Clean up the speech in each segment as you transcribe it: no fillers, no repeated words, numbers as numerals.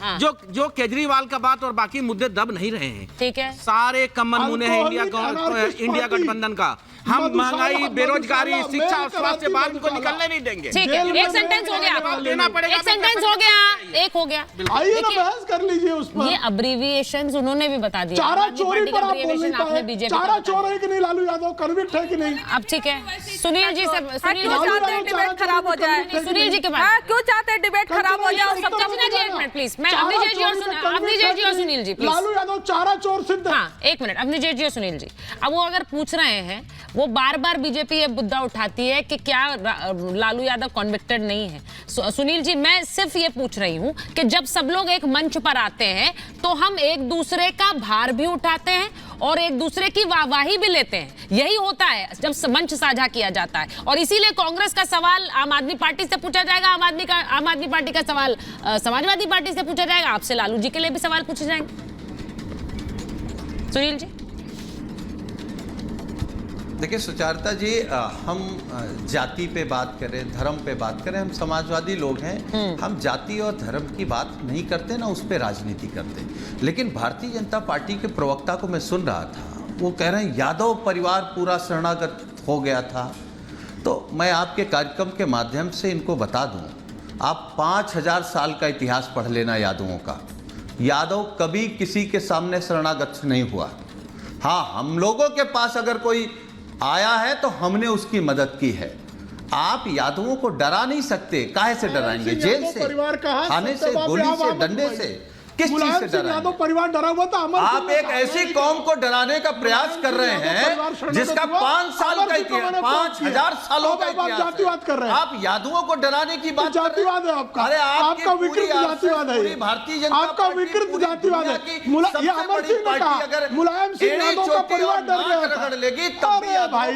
जो केजरीवाल का बात और बाकी मुद्दे दब नहीं रहे हैं। ठीक है, सारे कमल मुने हैं इंडिया गठबंधन का। हम महंगाई, बेरोजगारी, शिक्षा और स्वास्थ्य बात को निकलने नहीं देंगे। ठीक है, एक सेंटेंस हो गया, देना पड़ेगा, एक सेंटेंस हो गया, एक हो गया। आइए ना बहस कर लीजिए उस पर। ये अब्रीविएशंस उन्होंने भी बता दिया। चारा चोरी पर आप बोल नहीं आपने पाए। बीजेपी चारा चोर है कि नहीं लालू यादव, कन्विक्ट है कि नहीं? अब ठीक है, सुनील जी से, सुनील क्यों चाहते हैं डिबेट खराब हो जाए? सुनील जी के पास क्यों चाहते हैं डिबेट खराब हो जाए? और सब एक मिनट प्लीज, मैं अवनीश जी और सुनील जी प्लीज। लालू यादव चारा चोर सिद्ध। हाँ, एक मिनट, अवनीश जी और सुनील जी। अब वो अगर पूछ रहे हैं, वो बार बार बीजेपी ये मुद्दा उठाती है कि क्या लालू यादव कॉन्विक्टेड नहीं है। सुनील जी, मैं सिर्फ ये पूछ रही हूँ कि जब सब लोग एक मंच पर आते हैं तो हम एक दूसरे का भार भी उठाते हैं और एक दूसरे की वाहवाही भी लेते हैं। यही होता है जब मंच साझा किया जाता है। और इसीलिए कांग्रेस का सवाल आम आदमी पार्टी से पूछा जाएगा, आम आदमी पार्टी का सवाल समाजवादी पार्टी से पूछा जाएगा, आपसे लालू जी के लिए भी सवाल पूछे जाएंगे। सुनील जी। देखिए सुचारिता जी, हम जाति पे बात करें, धर्म पे बात करें, हम समाजवादी लोग हैं। हम जाति और धर्म की बात नहीं करते, ना उस पे राजनीति करते। लेकिन भारतीय जनता पार्टी के प्रवक्ता को मैं सुन रहा था, वो कह रहे हैं यादव परिवार पूरा शरणागत हो गया था। तो मैं आपके कार्यक्रम के माध्यम से इनको बता दूं, आप 5000 साल का इतिहास पढ़ लेना यादवों का। यादव कभी किसी के सामने शरणागत नहीं हुआ। हाँ, हम लोगों के पास अगर कोई आया है तो हमने उसकी मदद की है। आप यादवों को डरा नहीं सकते। काहे से डराएंगे? जेल से, खाने से, गोली से, डंडे से, किस चीज से डराएंगे? यादव परिवार डरा हुआ था। आप एक ऐसी कौम को डराने का प्रयास कर रहे हैं जिसका 5 साल का इतिहास, 5000 सालों का इतिहास जातिवाद कर रहे हैं। आप यादवों को डराने की बात, जातिवाद है आपका। अरे आपका विकृत जातिवाद है, भारतीय जनता आपका विकृत जातिवाद है। अमर सिंह ने कहा मुलायम सिंह यादव का परिवार डर गया था। अरे भाई,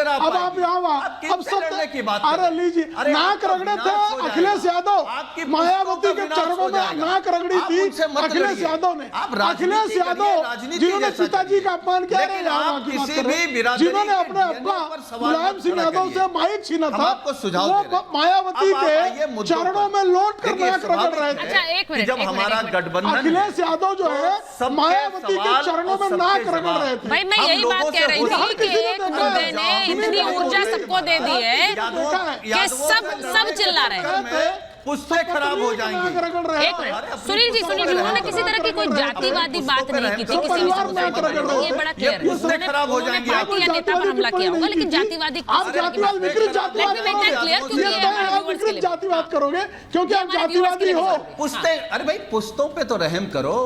अब आप यहाँ अब सब की बात, अरे लीजिए, नाक रगड़े थे अखिलेश यादव, मायावती के चरणों में नाक रगड़ी थी अखिलेश यादव ने। अखिलेश यादव जिन्होंने पिताजी का अपमान किया, जिन्होंने अपने अब्बा मुलायम सिंह यादव से माइक छीना था, वो मायावती के चरणों में लौट कर नाक रगड़ रहे थे। अच्छा, एक मिनट, जब हमारा गठबंधन, अखिलेश यादव जो है मायावती के चरणों में नाक रगड़ रहे थे। भाई, मैं यही बात कह रही थी कि एक मुद्दे ने इतनी ऊर्जा सबको दे दी है कि सब चिल्ला रहे हैं, पुस्तें खराब हो जाएंगी। सुनील जी, उन्होंने किसी तरह की कोई जातिवादी बात नहीं की थी किसी भी समुदाय को, ये बड़ा क्लियर है। पुस्तें खराब हो जाएंगी। पार्टी या नेता पर हमला किया होगा, लेकिन जातिवादी जातिवाद करोगे क्योंकि आप जातिवादी हो। पुस्तें, अरे भाई पुस्तों पे तो रहम करो।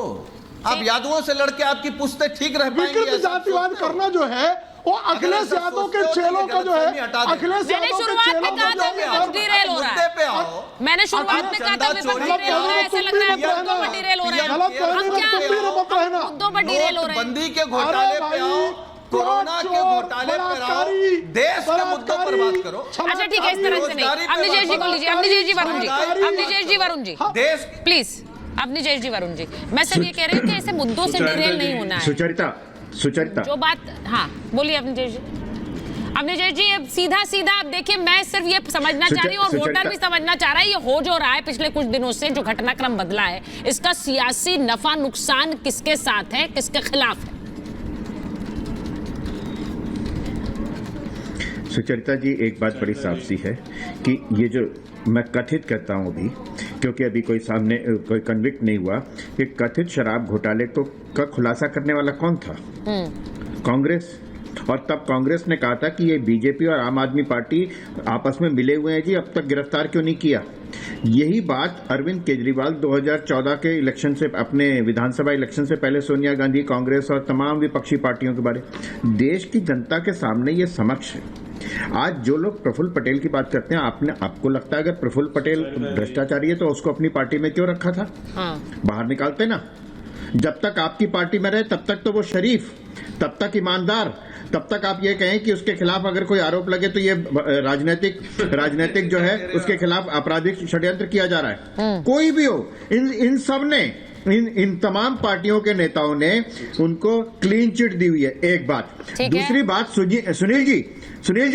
आप यादवों से लड़के आपकी पुस्तें ठीक रह पाएंगी? विकृत जातिवाद करना जो है वो अखिलेश यादव के चेलों का जो है, अखिलेश यादव के चेलों का जो है मटीरियल हो रहा है। मैंने शुरुआत में कहा था विपक्ष मटीरियल हो रहा है, ऐसे लग रहा है मुद्दों मटीरियल हो रहा है। हम क्या मुद्दों मटीरियल हो रहे हैं? बंदी के घोटाले पे आओ, कोरोना के घोटाले पर आओ, देश के मुद्दों पर बात करो। अच्छा ठीक है, इस तरह से नहीं। अवनीश जी को लीजिए, अवनीश जी, वरुण जी, अवनीश जी, वरुण जी, देश प्लीज, अवनीश जी, वरुण जी। मैं सिर्फ ये कह रही हूँ कि ऐसे मुद्दों से डिरेल नहीं होना है। सुचरिता जो बात, हाँ बोलिए अवनीश जी। अवनीश जी, सीधा सीधा अब देखिए, मैं सिर्फ ये समझना चाह रही हूँ और वोटर भी समझना चाह रहा है, ये हो जो रहा है पिछले कुछ दिनों से, जो घटनाक्रम बदला है, इसका सियासी नफा नुकसान किसके साथ है, किसके खिलाफ है? सुचरिता जी, एक बात बड़ी साफ सी है कि ये जो मैं कथित कहता हूँ अभी, क्योंकि अभी कोई सामने कोई कन्विक्ट नहीं हुआ, कि कथित शराब घोटाले का खुलासा करने वाला कौन था? कांग्रेस। और तब कांग्रेस ने कहा था कि ये बीजेपी और आम आदमी पार्टी आपस में मिले हुए हैं जी, अब तक गिरफ्तार क्यों नहीं किया? यही बात अरविंद केजरीवाल 2014 के इलेक्शन से, अपने विधानसभा इलेक्शन से पहले सोनिया गांधी, कांग्रेस और तमाम विपक्षी पार्टियों के बारे, देश की जनता के सामने ये समक्ष है। आज जो लोग प्रफुल्ल पटेल की बात करते हैं, आपको लगता है अगर प्रफुल्ल पटेल भ्रष्टाचारी है तो उसको अपनी पार्टी में क्यों रखा था? बाहर निकालते ना। जब तक आपकी पार्टी में रहे तब तक तो वो शरीफ, तब तक ईमानदार, तब तक आप ये कहें कि उसके खिलाफ अगर कोई आरोप लगे तो ये राजनीतिक जो है उसके खिलाफ आपराधिक षड्यंत्र किया जा रहा है। कोई भी हो, इन सब ने इन तमाम पार्टियों के नेताओं ने उनको क्लीन चिट दी हुई है। एक बात। दूसरी बात, सुनील जी सुनील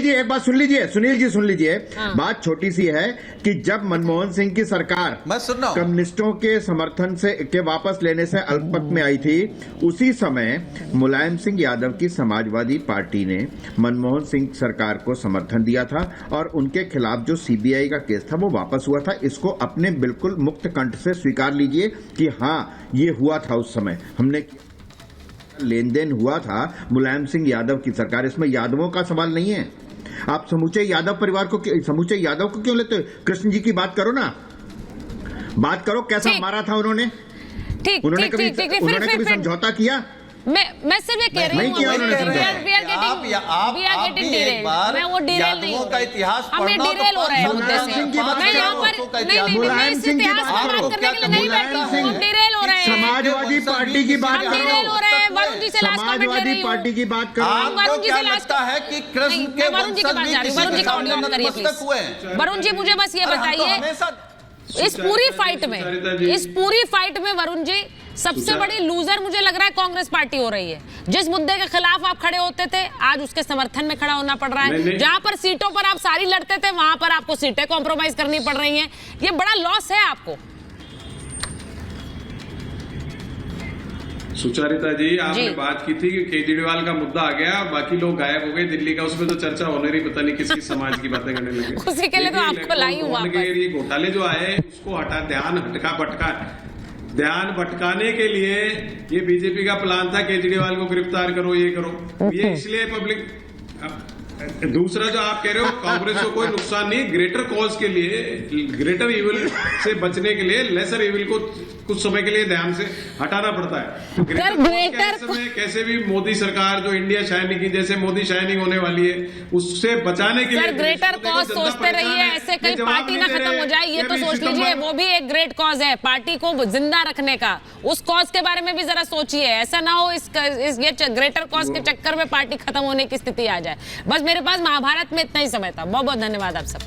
जी एक बात सुन लीजिए। सुन लीजिए। बात छोटी सी है कि जब मनमोहन सिंह की सरकार मैं सुन रहा हूं, कम्युनिस्टों के समर्थन से के वापस लेने से अल्पमत में आई थी, उसी समय मुलायम सिंह यादव की समाजवादी पार्टी ने मनमोहन सिंह सरकार को समर्थन दिया था और उनके खिलाफ जो सीबीआई का केस था वो वापस हुआ था। इसको अपने बिल्कुल मुक्त कंठ से स्वीकार लीजिए कि हाँ, ये हुआ था। उस समय हमने लेन देन हुआ था मुलायम सिंह यादव की सरकार। इसमें यादवों का सवाल नहीं है। आप समूचे यादव परिवार को, समूचे यादव को क्यों लेते हो? कृष्ण जी की बात करो ना, बात करो कैसा मारा था उन्होंने। उन्होंने कभी समझौता किया? मैं सिर्फ ये कह रही हूँ, मैं वो डिरेल नहीं हो रही, हमें डिरेल हो रहे हैं मुद्दे से। मैं यहाँ पर नहीं इस इतिहास की बात करने के लिए नहीं बैठी हूँ, हम डिरेल हो रहे हैं। समाजवादी पार्टी की बात हम डिरेल हो रहे हैं। वरुण जी से लास्ट कमेंट ले रही हूँ। पार्टी की बात करो। आपको क्या लगता है कि कृष्ण के वरुण जी के पास जा रही हूँ। वरुण जी का ऑडियो ऑन करिए प्लीज। वरुण जी मुझे बस ये बताइए, इस पूरी फाइट में वरुण जी सबसे बड़ी लूजर मुझे लग रहा है कांग्रेस पार्टी हो रही है। जिस मुद्दे के खिलाफ आप खड़े होते थे, आज उसके समर्थन में खड़ा होना पड़ रहा है। जहां पर सीटों पर आप सारी लड़ते थे, वहां पर आपको सीटें कॉम्प्रोमाइज करनी पड़ रही हैं। ये बड़ा लॉस है आपको। सुचारिता जी, आपने बात की थी कि केजरीवाल का मुद्दा आ गया, बाकी लोग गायब हो गए दिल्ली का, उसमें तो चर्चा होने रही, पता नहीं किसकी समाज की बातें करने लगे। उसी के लिए तो आपको लाई हूं वापस। ये घोटाले जो आए उसको हटा, ध्यान भटकाने के लिए ये बीजेपी का प्लान था, केजरीवाल को गिरफ्तार करो, ये करो, ये इसलिए पब्लिक। दूसरा जो आप कह रहे हो, कांग्रेस को कोई नुकसान नहीं, ग्रेटर कॉज के लिए, ग्रेटर इविल से बचने के लिए लेसर इविल को कुछ समय के लिए ध्यान से हटाना पड़ता है। ग्रेटर कैसे भी मोदी सरकार जो इंडिया शाइनिंग की, जैसे मोदी शाइनिंग होने वाली है, उससे बचाने के लिए ग्रेटर कॉज सोचते रहिए, ऐसे कहीं पार्टी ना खत्म हो जाए, ये तो सोच लीजिए। वो भी एक ग्रेट कॉज है पार्टी को जिंदा रखने का। उस कॉज के बारे में भी जरा सोचिए, ऐसा ना हो ये ग्रेटर कॉज के चक्कर में पार्टी खत्म होने की स्थिति आ जाए। बस मेरे पास महाभारत में इतना ही समय था। बहुत बहुत धन्यवाद आप सब।